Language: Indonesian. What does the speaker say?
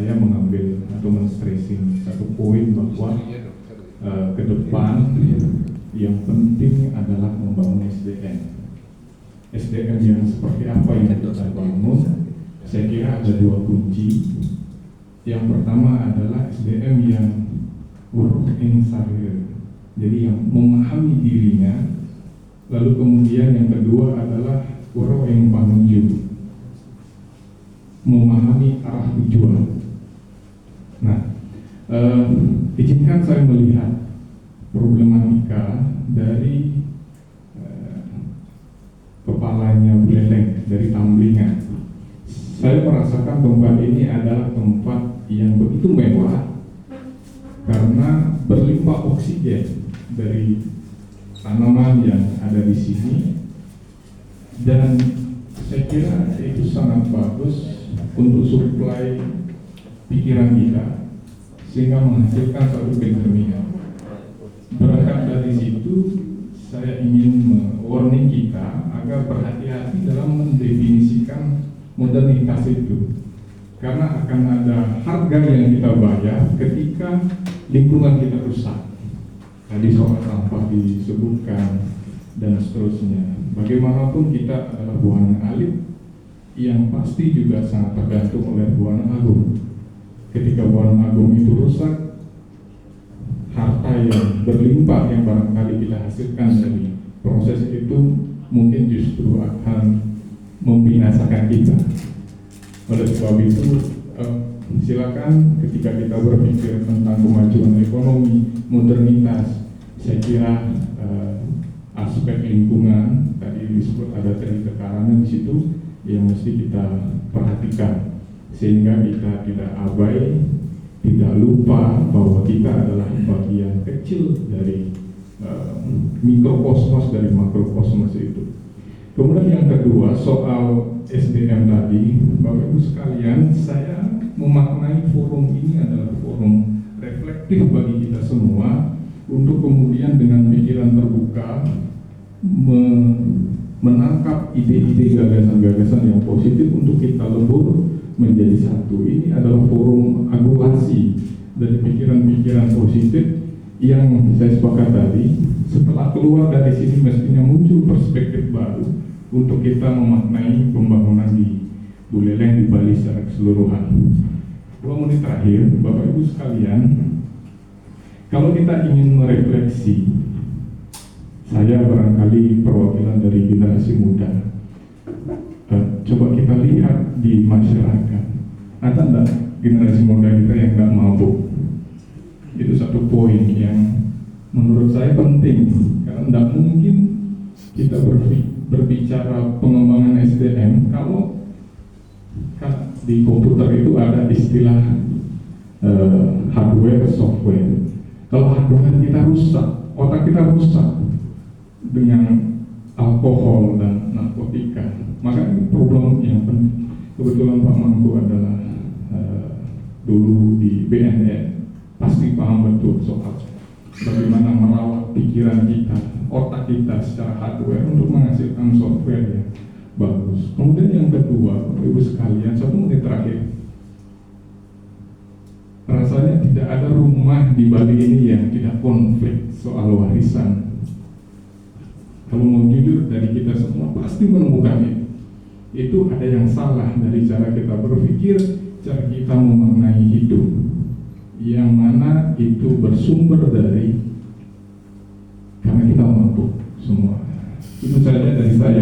saya mengambil atau men-stressing satu poin bahwa ke depan yang penting adalah membangun SDM. SDM yang seperti apa yang kita bangun, saya kira ada dua kunci. Yang pertama adalah SDM yang working career, jadi yang memahami dirinya. Lalu kemudian yang kedua adalah yang menuju, memahami arah tujuan. Nah, izinkan saya melihat problematika dari kepalanya Buleleng dari Tamblingan. Saya merasakan tempat ini adalah tempat yang begitu mewah karena berlimpah oksigen dari tanaman yang ada di sini, dan saya kira itu sangat bagus untuk suplai pikiran kita sehingga menghasilkan satu kejernihan. Berangkat dari situ, saya ingin warning kita agar berhati-hati dalam mendefinisikan modernitas itu, karena akan ada harga yang kita bayar ketika lingkungan kita rusak. Tadi soal sampah disebutkan dan seterusnya. Bagaimanapun kita adalah buana alit yang pasti juga sangat tergantung oleh buana agung. Ketika buana agung itu rusak, harta yang berlimpah yang barangkali kita hasilkan dari proses itu mungkin justru akan membinasakan kita. Oleh sebab itu, silakan ketika kita berpikir tentang kemajuan ekonomi, modernitas, saya kira aspek lingkungan tadi disebut ada terika karena di situ yang mesti kita perhatikan sehingga kita tidak abai, tidak lupa bahwa kita adalah bagian kecil dari mikrokosmos dari makrokosmos itu. Kemudian yang kedua soal SDM tadi, Bapak Ibu sekalian, saya memaknai forum ini adalah forum reflektif bagi kita semua untuk kemudian dengan pikiran terbuka menangkap ide-ide gagasan-gagasan yang positif untuk kita lebur menjadi satu. Ini adalah forum agulasi dari pikiran-pikiran positif yang saya sepakat tadi. Setelah keluar dari sini mestinya muncul perspektif baru untuk kita memaknai pembangunan di Buleleng di Bali secara keseluruhan. 2 menit terakhir, Bapak Ibu sekalian, kalau kita ingin merefleksi, saya barangkali perwakilan dari generasi muda, coba kita lihat di masyarakat, ada enggak generasi muda kita yang enggak mabuk? Itu satu poin yang menurut saya penting, karena enggak mungkin kita berbicara pengembangan SDM kalau kan di komputer itu ada istilah hardware, software. Kalau hardware kita rusak, otak kita rusak dengan alkohol dan narkotika, maka ini problem yang penting. Kebetulan Pak Mangku adalah dulu di BNN, pasti paham betul soal bagaimana merawat pikiran kita, otak kita secara hardware untuk menghasilkan software yang bagus. Kemudian yang kedua, Bapak Ibu sekalian, 1 menit terakhir, rasanya tidak ada rumah di Bali ini yang tidak konflik soal warisan. Kalau mau jujur dari kita semua pasti menemukan itu. Itu ada yang salah dari cara kita berpikir, cara kita memaknai hidup, yang mana itu bersumber dari karena kita mampu semua. Itu saja dari saya.